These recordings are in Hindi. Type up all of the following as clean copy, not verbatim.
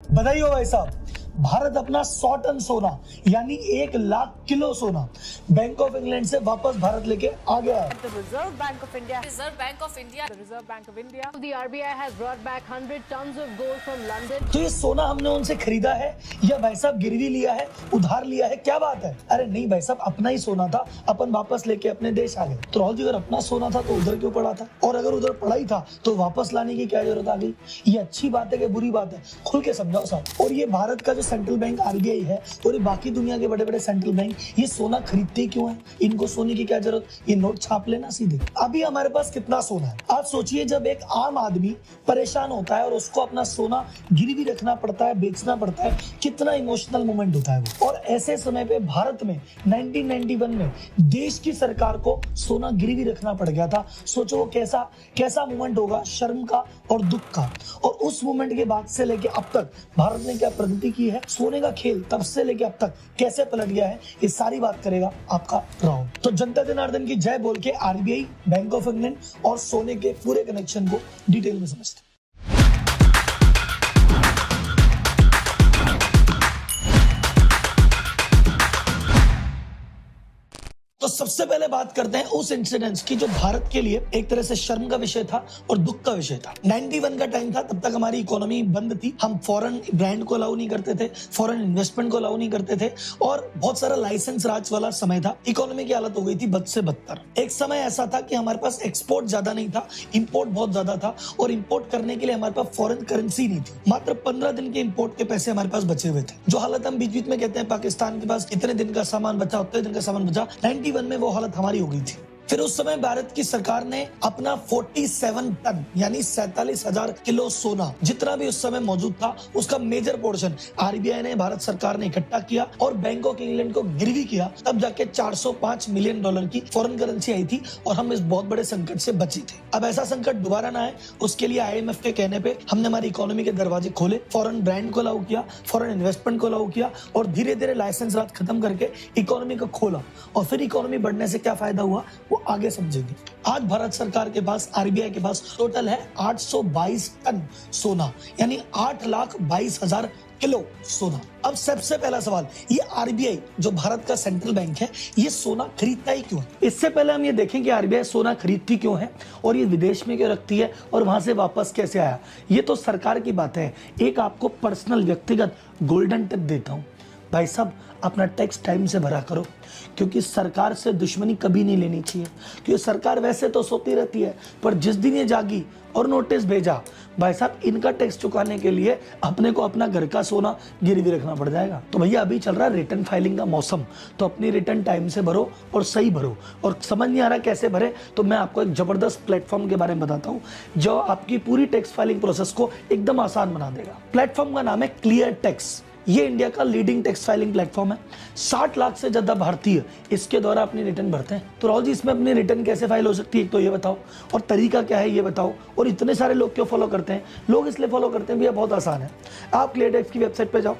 बधाई हो भाई साहब। भारत अपना 100 टन सोना यानी 1 लाख किलो सोना बैंक ऑफ इंग्लैंड से वापस भारत लेके आ गया है। The Reserve Bank of India. Reserve Bank of India. The Reserve Bank of India. The RBI has brought back 100 tons of gold from London. तो ये सोना हमने उनसे खरीदा है या भाई साहब गिरवी लिया है, उधार लिया है, क्या बात है? अरे नहीं भाई साहब, अपना ही सोना था, अपन वापस लेके अपने देश आ गए। तो राहुल जी, अगर अपना सोना था तो उधर क्यों पड़ा था? और अगर उधर पड़ा ही था तो वापस लाने की क्या जरूरत आ गई? ये अच्छी बात है कि बुरी बात है? खुल के समझाओ साहब। और ये भारत का जो सेंट्रल बैंक RBI है और ये बाकी दुनिया के बड़े बड़े सेंट्रल बैंक ये सोना खरीदते क्यों है? इनको सोने की क्या जरूरत? ये नोट छाप लेना सीधे। अभी हमारे पास कितना सोना है आप सोचिए। जब एक आम आदमी परेशान होता है और उसको अपना सोना गिरवी रखना पड़ता है, बेचना पड़ता है, कितना इमोशनल मोमेंट होता है वो। और ऐसे समय पे भारत में 1991 में देश की सरकार को सोना गिरवी रखना पड़ गया था। सोचो वो कैसा मोमेंट होगा, शर्म का और दुख का। और उस मोमेंट के बाद से लेके अब तक भारत ने क्या प्रगति की है, सोने का खेल तब से लेके अब तक कैसे पलट गया है, ये सारी बात करेगा आपका राहुल। तो जनता जनार्दन की जय बोल के RBI, बैंक ऑफ इंग्लैंड और सोने के पूरे कनेक्शन को डिटेल में समझते हैं। तो सबसे पहले बात करते हैं उस इंसिडेंस की जो भारत के लिए एक तरह से शर्म का विषय था और दुख का विषय था। 91 का टाइम था, तब तक हमारी इकोनॉमी बंद थी। हम फॉरेन ब्रांड को अलाउ नहीं करते थे, फॉरेन इन्वेस्टमेंट को अलाउ नहीं करते थे और बहुत सारा लाइसेंस राज वाला समय था। इकोनॉमी की हालत हो गई थी बद से बदतर। एक समय ऐसा था कि हमारे पास एक्सपोर्ट ज्यादा नहीं था, इंपोर्ट बहुत ज्यादा था और इंपोर्ट करने के लिए हमारे पास फॉरेन करेंसी नहीं थी। मात्र 15 दिन के इंपोर्ट के पैसे हमारे पास बचे हुए थे। जो हालत हम बीच बीच में कहते हैं पाकिस्तान के पास इतने दिन का सामान बचा, उतने दिन का सामान बचा, 91 में वो हालत हमारी हो गई थी। फिर उस समय भारत की सरकार ने अपना 47 टन यानी 47,000 किलो सोना जितना भी उस समय मौजूद था उसका मेजर पोर्शन RBI ने, भारत सरकार ने इकट्ठा किया और बैंक ऑफ इंग्लैंड को गिरवी किया। तब जाके $405 मिलियन की फॉरेन करेंसी आई थी और हम इस बहुत बड़े संकट से बचे थे। अब ऐसा संकट दोबारा ना आए उसके लिए IMF के कहने पे हमने हमारी इकोनॉमी के दरवाजे खोले, फॉरेन ब्रांड को अलाउ किया, फॉरेन इन्वेस्टमेंट को अलाउ किया और धीरे धीरे लाइसेंस राज खत्म करके इकोनॉमी को खोला। और फिर इकोनॉमी बढ़ने से क्या फायदा हुआ वो आगे समझेंगे। आज भारत सरकार के पास, RBI के पास टोटल है 822 टन सोना यानी 8,22,000 किलो सोना। अब सबसे पहला सवाल, ये RBI जो भारत का सेंट्रल बैंक है ये सोना खरीदता ही क्यों है? इससे पहले हम ये देखें कि RBI सोना खरीदती क्यों है और ये विदेश में क्यों रखती है और वहां से वापस कैसे आया। ये तो सरकार की बात है। एक आपको पर्सनल व्यक्तिगत गोल्डन टिप देता हूं, भाई साहब अपना टैक्स टाइम से भरा करो, क्योंकि सरकार से दुश्मनी कभी नहीं लेनी चाहिए। क्योंकि सरकार वैसे तो सोती रहती है पर जिस दिन ये जागी और नोटिस भेजा, भाई साहब इनका टैक्स चुकाने के लिए अपने को अपना घर का सोना गिरवी रखना पड़ जाएगा। तो भैया अभी चल रहा है रिटर्न फाइलिंग का मौसम, तो अपनी रिटर्न टाइम से भरो और सही भरो। और समझ नहीं आ रहा कैसे भरे तो मैं आपको एक जबरदस्त प्लेटफॉर्म के बारे में बताता हूँ जो आपकी पूरी टैक्स फाइलिंग प्रोसेस को एकदम आसान बना देगा। प्लेटफॉर्म का नाम है क्लियर टैक्स। ये इंडिया का लीडिंग टैक्स फाइलिंग प्लेटफॉर्म है। 60 लाख से ज्यादा भारतीय इसके द्वारा अपनी रिटर्न भरते हैं। तो राहुल जी, इसमें अपनी रिटर्न कैसे फाइल हो सकती है, एक तो ये बताओ, और तरीका क्या है ये बताओ, और इतने सारे लोग क्यों फॉलो करते हैं? लोग इसलिए फॉलो करते हैं भैया बहुत आसान है। आप क्लियर टैक्स की वेबसाइट पे जाओ,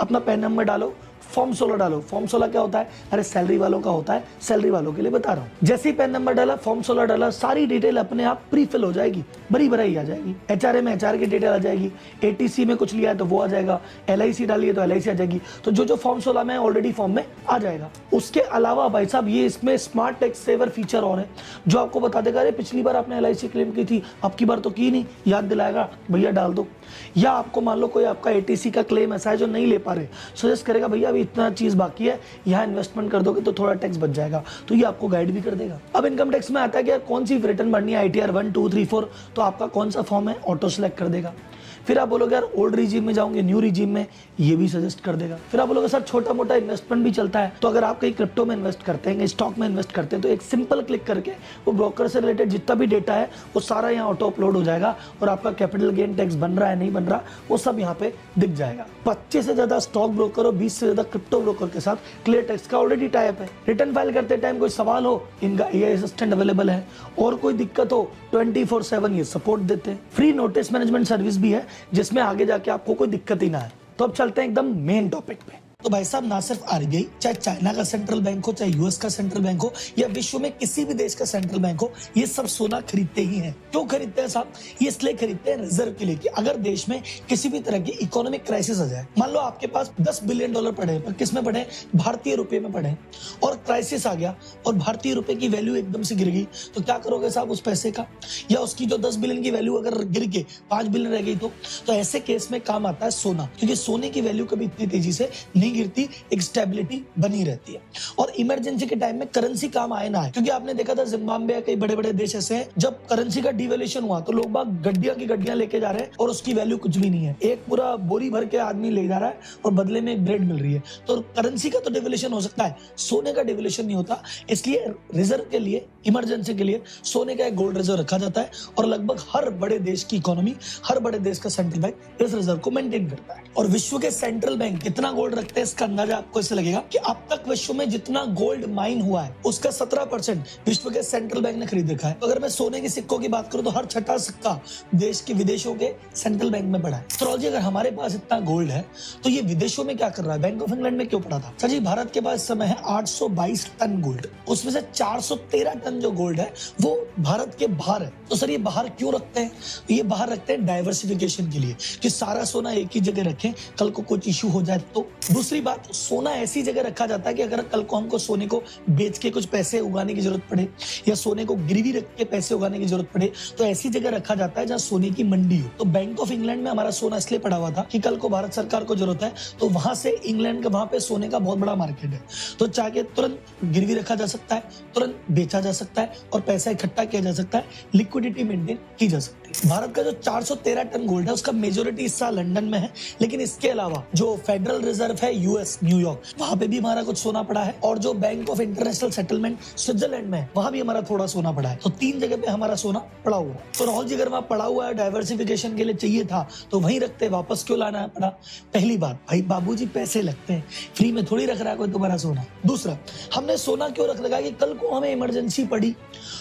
अपना पैन नंबर डालो, फॉर्म 16 डालो। फॉर्म 16 क्या होता है? अरे सैलरी वालों का होता है, सैलरी वालों के लिए बता रहा हूँ। जैसे ही पैन नंबर डाला, फॉर्म 16 डाला, सारी डिटेल अपने आप प्री फिल हो जाएगी, बड़ी भराई आ जाएगी। HRA में HR की डिटेल आ जाएगी, ATC में कुछ लिया है तो वो आ जाएगा, LIC डालिए तो LIC आ जाएगी। तो जो फॉर्म 16 में ऑलरेडी फॉर्म में आ जाएगा। उसके अलावा भाई साहब ये इसमें स्मार्ट टैक्स सेवर फीचर और है जो आपको बता देगा अरे पिछली बार आपने LIC क्लेम की थी, अब की बार तो की नहीं, याद दिलाएगा भैया डाल दो। या आपको मान लो कोई आपका ATC का क्लेम ऐसा है जो नहीं ले पा रहे, सजेस्ट करेगा भैया अभी इतना चीज बाकी है, यहाँ इन्वेस्टमेंट कर दोगे तो थोड़ा टैक्स बच जाएगा, तो ये आपको गाइड भी कर देगा। अब इनकम टैक्स में आता है कि यार कौन सी रिटर्न भरनी है, ITR 1, 2, 3, 4, तो आपका कौन सा फॉर्म है ऑटो सेलेक्ट कर देगा। फिर आप बोलोगे यार ओल्ड रिजीम में जाऊंगे, न्यू रिजीम में, ये भी सजेस्ट कर देगा। फिर आप बोलोगे सर छोटा मोटा इन्वेस्टमेंट भी चलता है, तो अगर आप कहीं क्रिप्टो में इन्वेस्ट करते हैं, स्टॉक में इन्वेस्ट करते हैं, तो एक सिंपल क्लिक करके वो ब्रोकर से रिलेटेड जितना भी डेटा है वो सारा यहाँ ऑटो अपलोड हो जाएगा और आपका कैपिटल गेन टैक्स बन रहा है नहीं बन रहा वो सब यहाँ पे दिख जाएगा। 25 से ज्यादा स्टॉक ब्रोकर और 20 से ज्यादा क्रिप्टो ब्रोकर के साथ क्लियर टैक्स का ऑलरेडी टाइप है। रिटर्न फाइल करते टाइम कोई सवाल हो, इनका AI असिस्टेंट अवेलेबल है, और कोई दिक्कत हो 24/7 ये सपोर्ट देते हैं। फ्री नोटिस मैनेजमेंट सर्विस भी है जिसमें आगे जाके आपको कोई दिक्कत ही ना है। तो अब चलते हैं एकदम मेन टॉपिक पे। तो भाई साहब ना सिर्फ आरबीआई, चाहे चाइना का सेंट्रल बैंक हो, चाहे यूएस का सेंट्रल बैंक हो, या विश्व में किसी भी देश का सेंट्रल बैंक हो, ये सब सोना खरीदते ही हैं। क्यों खरीदते हैं साहब? ये इसलिए खरीदते हैं रिजर्व के लिए कि अगर देश में किसी भी तरह की इकोनॉमिक क्राइसिस आ जाए, मान लो आपके पास $10 बिलियन पड़े हैं, पर किस में पड़े? भारतीय रुपए में पड़े, और क्राइसिस आ गया और भारतीय रुपए की वैल्यू एकदम से गिर गई, तो क्या करोगे साहब उस पैसे का? या उसकी जो 10 बिलियन की वैल्यू अगर गिर के 5 बिलियन रह गई तो ऐसे केस में काम आता है सोना, क्योंकि सोने की वैल्यू कभी इतनी तेजी से नहीं गिरती, एक स्टेबिलिटी बनी रहती है। और इमरजेंसी के टाइम में करेंसी काम आए ना आए, क्योंकि आपने देखा था जिम्बाब्वे, कई बड़े बड़े देश ऐसे हैं, जब करेंसी का डिवैल्यूएशन हुआ तो लोग बाग गड्डियां की गड्डियां लेके जा रहे हैं और उसकी वैल्यू कुछ भी नहीं है। एक पूरा बोरी भर के आदमी ले जा रहा है और बदले में एक ब्रेड मिल रही है। तो करेंसी का तो डिवैल्यूएशन हो सकता है, सोने का डिवैल्यूएशन नहीं होता। इसलिए रिजर्व के लिए, इमरजेंसी के लिए सोने का एक गोल्ड रिजर्व रखा जाता है, और लगभग हर बड़े देश की इकोनॉमी, हर बड़े देश का सेंट्रल बैंक इस रिजर्व को मेंटेन करता है। और विश्व के सेंट्रल बैंक कितना गोल्ड रखते हैं, इसका अंदाजा आपको इससे लगेगा कि अब तक विश्व में जितना गोल्ड माइन हुआ है उसका 17% विश्व के सेंट्रल बैंक ने खरीद रखा है। तो अगर मैं सोने के सिक्कों की बात करूं तो हर छठा सिक्का देश के विदेशों के सेंट्रल बैंक में पड़ा है। तो जी अगर हमारे पास इतना गोल्ड है तो ये विदेशों में क्या कर रहा है? बैंक ऑफ इंग्लैंड में क्यों पड़ा था? सर जी, भारत के पास इस समय है 822 टन गोल्ड, उसमें से 413 टन जो गोल्ड है वो भारत के बाहर है। तो सर ये बाहर क्यों रखते हैं? ये बाहर रखते हैं डाइवर्सिफिकेशन के लिए, कि सारा सोना एक ही जगह रखें, कल को कुछ इशू हो जाए तो। दूसरी बात, सोना ऐसी जगह रखा जाता है कि अगर कल को हमको सोने को बेच के कुछ पैसे उगाने की जरूरत पड़े, या सोने को गिरवी रख के पैसे उगाने की जरूरत पड़े, तो ऐसी जगह रखा जाता है जहां सोने की मंडी हो। तो बैंक ऑफ इंग्लैंड में हमारा सोना इसलिए पड़ा हुआ था कि कल को भारत सरकार को जरूरत है तो वहां से इंग्लैंड का, वहां पे सोने का बहुत बड़ा मार्केट है, तो चाहे तुरंत गिरवी रखा जा सकता है, तुरंत बेचा जा सकता है और पैसा इकट्ठा किया जा सकता है, लिक्विडिटी मेंटेन की जा सकती है। भारत का जो 413 टन गोल्ड है उसका मेजोरिटी हिस्सा लंदन में है, लेकिन इसके अलावा जो फेडरल रिजर्व है यूएस, न्यूयॉर्क, वहां पे भी हमारा कुछ सोना पड़ा है, और जो bank of international settlement Switzerland में है वहां भी हमारा थोड़ा सोना पड़ा है। तो 3 जगह पे हमारा सोना पड़ा हुआ है। तो राहुल जी, अगर वहां पड़ा हुआ है, डाइवर्सिफिकेशन के लिए चाहिए था तो वहीं रखते, वापस क्यों लाना पड़ा? पहली बात, भाई बाबूजी पैसे लगते हैं, फ्री में थोड़ी रख रहा है कोई तुम्हारा सोना। दूसरा, हमने सोना क्यों रख लगा कि कल को हमें इमरजेंसी पड़ी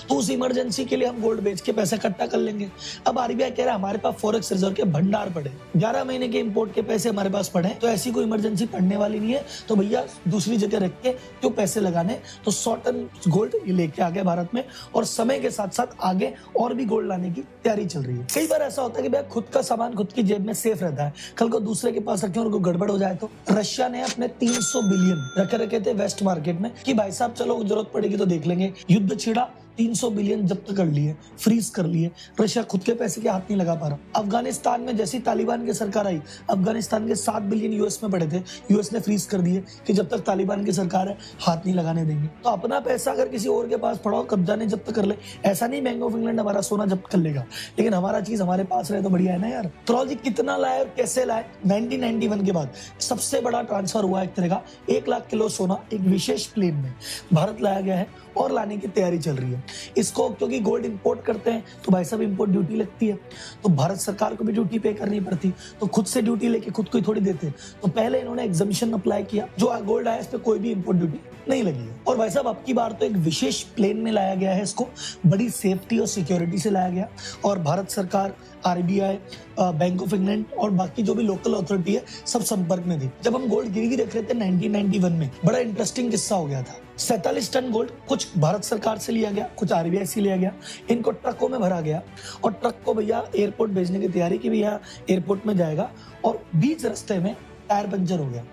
तो उस इमरजेंसी के लिए हम गोल्ड बेच के पैसा इकट्ठा कर लेंगे। अब आरबीआई कह रहा है हमारे पास फॉरेक्स रिजर्व के भंडार पड़े, 11 महीने के इंपोर्ट के पैसे हमारे पास पड़े, तो ऐसी कोई इमरजेंसी पड़ने वाली नहीं है, तो भैया दूसरी जगह रख के क्यों पैसे लगाने। तो 100 टन गोल्ड ये लेके आ गया भारत में, और समय के साथ साथ आगे और भी गोल्ड लाने की तैयारी चल रही है। कई बार ऐसा होता है कि भैया खुद का सामान खुद की जेब में सेफ रहता है, कल को दूसरे के पास रखे और कोई गड़बड़ हो जाए तो। रशिया ने अपने 300 बिलियन रखे थे वेस्ट मार्केट में कि भाई साहब चलो जरूरत पड़ेगी तो देख लेंगे। युद्ध छिड़ा, 300 बिलियन जब्त कर लिए, फ्रीज कर लिए। रशिया खुद के पैसे के हाथ नहीं लगा पा रहा। अफगानिस्तान में जैसी तालिबान की सरकार आई, अफगानिस्तान के 7 बिलियन यूएस में पड़े थे, यूएस ने फ्रीज कर दिए कि जब तक तालिबान की सरकार है हाथ नहीं लगाने देंगे। तो अपना पैसा अगर किसी और के पास पड़ा हो, कब्जा ने जब्त कर ले, ऐसा नहीं बैंक ऑफ इंग्लैंड हमारा सोना जब्त कर लेगा, लेकिन हमारा चीज हमारे पास रहे तो बढ़िया है ना यार। तो जी कितना लाए और कैसे लाए? 1991 के बाद सबसे बड़ा ट्रांसफर हुआ एक तरह का, 1 लाख किलो सोना एक विशेष प्लेन में भारत लाया गया है और लाने की तैयारी चल रही है। इसको क्योंकि गोल्ड इंपोर्ट करते हैं तो भाई साहब इंपोर्ट ड्यूटी लगती है, तो भारत सरकार को भी ड्यूटी पे करनी पड़ती, तो खुद से ड्यूटी लेके खुद को ही थोड़ी देते। तो पहले इन्होंने एग्जम्पशन अप्लाई किया, जो गोल्ड आया इस पे कोई भी इंपोर्ट ड्यूटी नहीं लगी है। और भाई साहब अब की बार तो एक विशेष प्लेन में लाया गया है, इसको बड़ी सेफ्टी और सिक्योरिटी से लाया गया, और भारत सरकार, आरबीआई, बैंक ऑफ इंग्लैंड और बाकी जो भी लोकल अथॉरिटी है सब संपर्क में थी। जब हम गोल्ड गिरवी रख रहे थे 1991 में, बड़ा इंटरेस्टिंग किस्सा हो गया था। 47 टन गोल्ड कुछ भारत सरकार से लिया गया, कुछ आरबीआई से लिया गया, इनको ट्रकों में भरा गया और ट्रक को भैया एयरपोर्ट भेजने की तैयारी की, भैया एयरपोर्ट में जाएगा, और बीच रास्ते में टायर पंचर हो गया।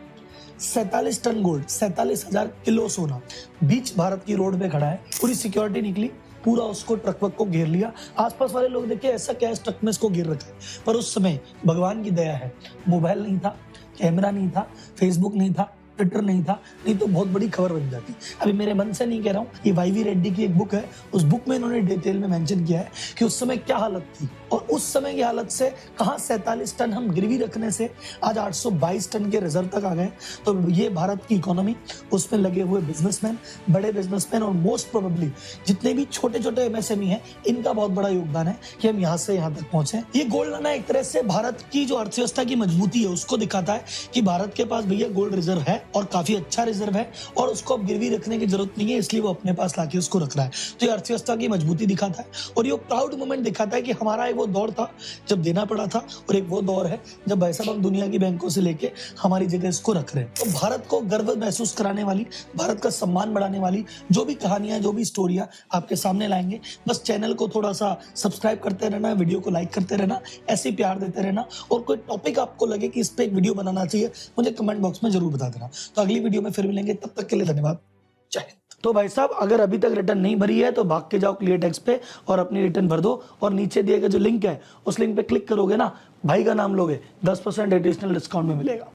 47 टन गोल्ड, 47,000 किलो सोना बीच भारत की रोड पे खड़ा है, पूरी सिक्योरिटी निकली, पूरा उसको ट्रक वक को घेर लिया। आसपास वाले लोग देखे ऐसा क्या है, ट्रक में इसको घेर रखा है। पर उस समय भगवान की दया है, मोबाइल नहीं था, कैमरा नहीं था, फेसबुक नहीं था, ट्विटर नहीं था, नहीं तो बहुत बड़ी खबर बन जाती। अभी मेरे मन से नहीं कह रहा हूँ, ये वाईवी रेड्डी की एक बुक है, उस बुक में इन्होंने डिटेल में मेंशन किया है कि उस समय क्या हालत थी, और उस समय की हालत से कहाँ 47 टन हम गिरवी रखने से आज 822 टन के रिजर्व तक आ गए। तो ये भारत की इकोनॉमी, उसमें लगे हुए बिजनेसमैन, बड़े बिजनेसमैन, और मोस्ट प्रोबेबली जितने भी छोटे छोटे एमएसएमई हैं, इनका बहुत बड़ा योगदान है कि हम यहाँ से यहाँ तक पहुंचे। ये गोल्ड लाना एक तरह से भारत की जो अर्थव्यवस्था की मजबूती है उसको दिखाता है कि भारत के पास भैया गोल्ड रिजर्व है, और काफी अच्छा रिजर्व है, और उसको अब गिरवी रखने की जरूरत नहीं है, इसलिए वो अपने पास लाके उसको रख रहा है। तो ये अर्थव्यवस्था की मजबूती दिखाता है, और ये प्राउड मोमेंट दिखाता है कि हमारा एक वो वो दौर था जब देना पड़ा था, और एक वो दौर है जब भाई साहब हम दुनिया की बैंकों से लेके हमारी जगह इसको रख रहे हैं। तो भारत को गर्व महसूस कराने वाली, भारत का सम्मान बढ़ाने वाली जो भी कहानियां, जो भी स्टोरियां आपके सामने लाएंगे। बस चैनल को थोड़ा सा सब्सक्राइब करते रहना, वीडियो को लाइक करते रहना, ऐसे ही प्यार देते रहना, और कोई टॉपिक आपको लगे कि इस पे एक वीडियो बनाना चाहिए, मुझे कमेंट बॉक्स में जरूर बता देना। तो अगली वीडियो में फिर मिलेंगे, तब तक के लिए धन्यवाद, जय हिंद। तो भाई साहब अगर अभी तक रिटर्न नहीं भरी है तो भाग के जाओ क्लियर टैक्स पे और अपनी रिटर्न भर दो, और नीचे दिए गए जो लिंक है उस लिंक पे क्लिक करोगे ना, भाई का नाम लोगे, 10% एडिशनल डिस्काउंट में मिलेगा।